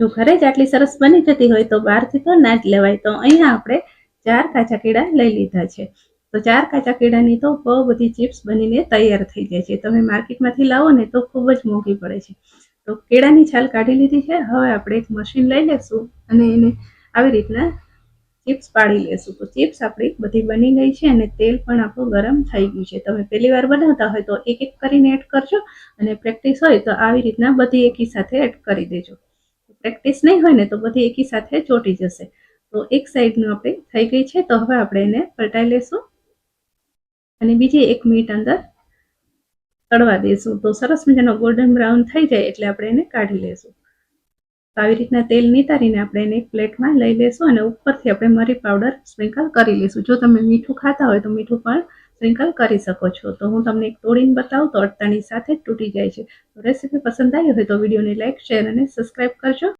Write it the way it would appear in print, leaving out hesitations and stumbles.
જો ઘરે જ આટલી સરસ બની જતી હોય તો બહારથી તો ના જ લેવાય. તો અહીંયા આપણે 4 કાચા કેળા લઈ લીધા છે. તો 4 કાચા કેળાની તો બહુ બધી ચિપ્સ બનીને તૈયાર થઈ જાય છે. તમે માર્કેટમાંથી લાવો ને તો ખૂબ જ મોંઘી પડે છે. તો કેળાની છાલ કાઢી લીધી છે. હવે આપણે એક મશીન લઈ લેશું અને એને આવી રીતના ચિપ્સ પાડી લેશું. તો ચિપ્સ આપણી બધી બની ગઈ છે અને તેલ પણ આપણું ગરમ થઈ ગયું છે. તમે પહેલી વાર બનાવતા હોય તો એક એક કરીને એડ કરજો અને પ્રેક્ટિસ હોય તો આવી રીતના બધી એકી સાથે એડ કરી દેજો. પ્રેક્ટિસ નહીં હોય ને તો બધી એકી સાથે ચોંટી જશે. તો એક સાઈડનું આપણે થઈ ગઈ છે. તો હવે આપણે એને પલટાઈ લેશું અને બીજી 1 મિનિટ અંદર તળવા દઈશું. તો સરસ મજાનો ગોલ્ડન બ્રાઉન થઈ જાય એટલે આપણે એને કાઢી લેશું. તો આવી રીતના તેલ નિતારીને આપણે એને એક પ્લેટમાં લઈ લેશું અને ઉપરથી આપણે મરી પાવડર સ્પ્રિંકલ કરી લઈશું. જો તમે મીઠું ખાતા હોય તો મીઠું પણ સ્પ્રિંકલ કરી શકો છો. તો હું તમને એક તોડીને બતાવું તો અડતાની સાથે જ તૂટી જાય છે. તો રેસીપી પસંદ આવી હોય તો વિડીયોને લાઈક, શેર અને સબસ્ક્રાઈબ કરજો.